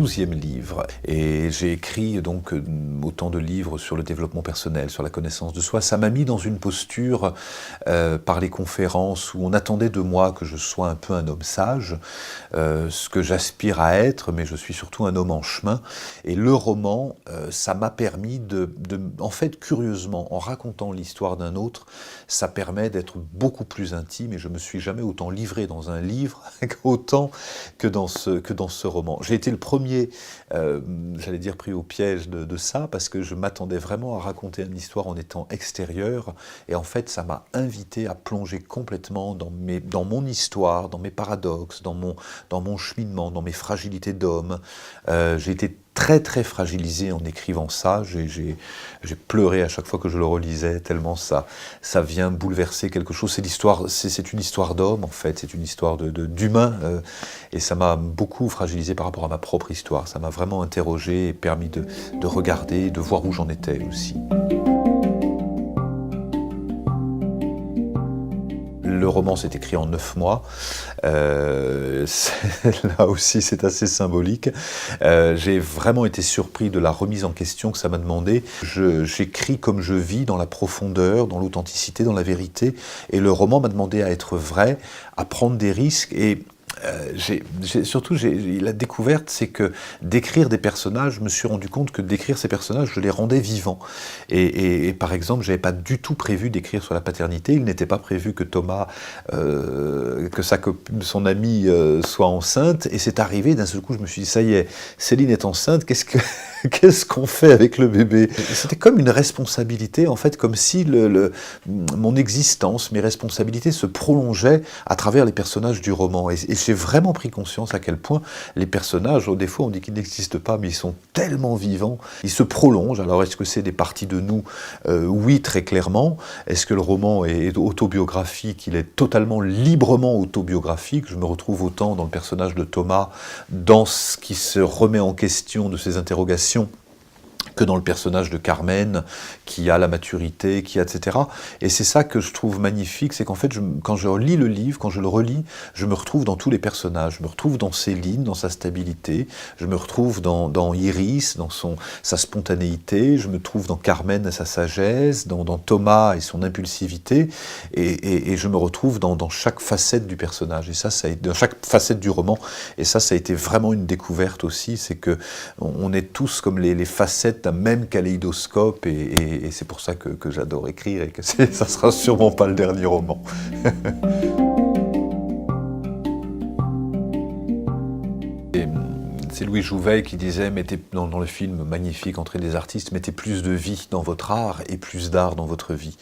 12e livre. Et j'ai écrit donc autant de livres sur le développement personnel, sur la connaissance de soi. Ça m'a mis dans une posture, par les conférences, où on attendait de moi que je sois un peu un homme sage, ce que j'aspire à être, mais je suis surtout un homme en chemin. Et le roman, ça m'a permis en fait, curieusement, en racontant l'histoire d'un autre, ça permet d'être beaucoup plus intime, et je me suis jamais autant livré dans un livre autant que dans ce roman. J'ai été le premier, j'allais dire, pris au piège de ça, parce que je m'attendais vraiment à raconter une histoire en étant extérieur, et en fait ça m'a invité à plonger complètement dans mon histoire, dans mes paradoxes, dans mon cheminement, dans mes fragilités d'homme. J'ai été très très fragilisé en écrivant ça, j'ai pleuré à chaque fois que je le relisais, tellement ça vient bouleverser quelque chose. C'est une histoire d'homme en fait, c'est une histoire d'humain, et ça m'a beaucoup fragilisé par rapport à ma propre histoire. Ça m'a vraiment interrogé et permis de regarder, de voir où j'en étais aussi. Le roman s'est écrit en 9 mois. Là aussi, c'est assez symbolique. J'ai vraiment été surpris de la remise en question que ça m'a demandé. J'écris comme je vis, dans la profondeur, dans l'authenticité, dans la vérité. Et le roman m'a demandé à être vrai, à prendre des risques. Et surtout, la découverte, c'est que d'écrire des personnages, je me suis rendu compte que d'écrire ces personnages, je les rendais vivants. Et par exemple, je n'avais pas du tout prévu d'écrire sur la paternité. Il n'était pas prévu que Thomas, son amie, soit enceinte. Et c'est arrivé, d'un seul coup, je me suis dit, ça y est, Céline est enceinte, qu'est-ce qu'on fait avec le bébé? C'était comme une responsabilité, en fait, comme si mon existence, mes responsabilités se prolongeaient à travers les personnages du roman. Et j'ai vraiment pris conscience à quel point les personnages, au défaut on dit qu'ils n'existent pas, mais ils sont tellement vivants, ils se prolongent. Alors est-ce que c'est des parties de nous? Oui, très clairement. Est-ce que le roman est autobiographique? Il est totalement librement autobiographique. Je me retrouve autant dans le personnage de Thomas, dans ce qui se remet en question de ses interrogations, que dans le personnage de Carmen, qui a la maturité, etc. Et c'est ça que je trouve magnifique, c'est qu'en fait, quand je lis le livre, quand je le relis, je me retrouve dans tous les personnages. Je me retrouve dans Céline, dans sa stabilité, je me retrouve dans Iris, dans sa spontanéité, je me trouve dans Carmen et sa sagesse, dans Thomas et son impulsivité, et je me retrouve dans chaque facette du personnage, et dans chaque facette du roman. Et ça a été vraiment une découverte aussi, c'est que on est tous comme les facettes d'un même kaléidoscope, et c'est pour ça que j'adore écrire, et que ça sera sûrement pas le dernier roman. C'est Louis Jouvet qui disait, mettez dans le film magnifique Entrée des artistes, mettez plus de vie dans votre art et plus d'art dans votre vie.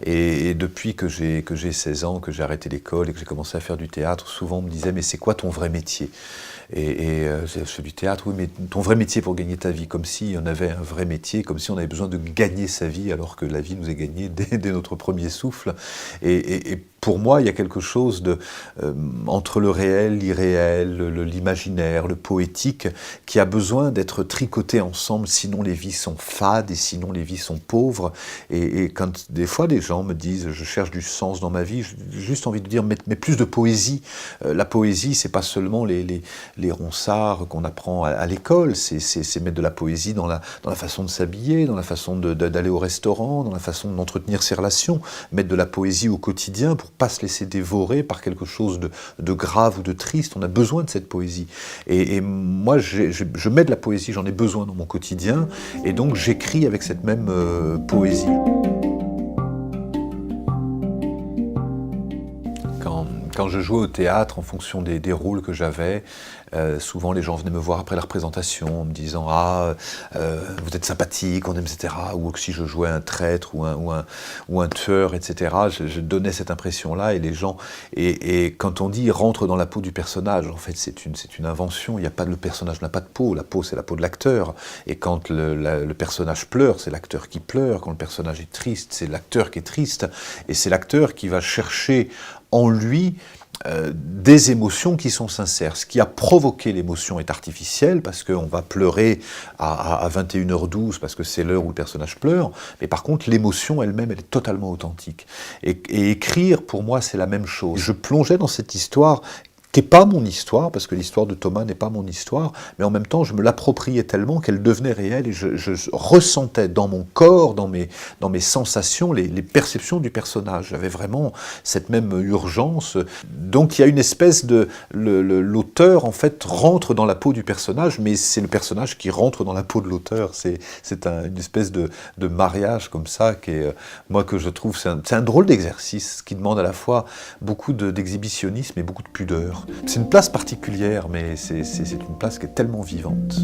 Et depuis que j'ai 16 ans, que j'ai arrêté l'école et que j'ai commencé à faire du théâtre, souvent on me disait, mais c'est quoi ton vrai métier? Je fais du théâtre, oui, mais ton vrai métier pour gagner ta vie, comme si on avait un vrai métier, comme si on avait besoin de gagner sa vie, alors que la vie nous est gagnée dès notre premier souffle. Et pour moi, il y a quelque chose entre le réel, l'irréel, l'imaginaire, le poétique, qui a besoin d'être tricoté ensemble, sinon les vies sont fades et sinon les vies sont pauvres. Et quand des fois les gens me disent, je cherche du sens dans ma vie, j'ai juste envie de dire, mais plus de poésie. La poésie, c'est pas seulement les ronsards qu'on apprend à l'école, c'est mettre de la poésie dans la façon de s'habiller, dans la façon d'aller au restaurant, dans la façon d'entretenir ses relations, mettre de la poésie au quotidien pour pas se laisser dévorer par quelque chose de grave ou de triste. On a besoin de cette poésie. Et moi, je mets de la poésie, j'en ai besoin dans mon quotidien, et donc j'écris avec cette même poésie. Quand je jouais au théâtre, en fonction des rôles que j'avais, souvent les gens venaient me voir après la représentation en me disant « Ah, vous êtes sympathique, on aime, etc. » Ou que si je jouais un traître ou un tueur, etc. Je donnais cette impression-là, et les gens... Et quand on dit « rentre dans la peau du personnage », en fait c'est une invention. Le personnage n'a pas de peau, la peau c'est la peau de l'acteur. Et quand le personnage pleure, c'est l'acteur qui pleure. Quand le personnage est triste, c'est l'acteur qui est triste. Et c'est l'acteur qui va chercher en lui des émotions qui sont sincères. Ce qui a provoqué l'émotion est artificiel, parce qu'on va pleurer à 21h12, parce que c'est l'heure où le personnage pleure, mais par contre l'émotion elle-même, elle est totalement authentique. Et écrire, pour moi, c'est la même chose. Je plongeais dans cette histoire qui n'est pas mon histoire, parce que l'histoire de Thomas n'est pas mon histoire, mais en même temps, je me l'appropriais tellement qu'elle devenait réelle, et je ressentais dans mon corps, dans mes sensations, les perceptions du personnage. J'avais vraiment cette même urgence. Donc il y a une espèce de... L'auteur, en fait, rentre dans la peau du personnage, mais c'est le personnage qui rentre dans la peau de l'auteur. C'est une espèce de mariage comme ça, qui est, moi, que je trouve, c'est un drôle d'exercice, qui demande à la fois beaucoup d'exhibitionnisme et beaucoup de pudeur. C'est une place particulière, mais c'est une place qui est tellement vivante.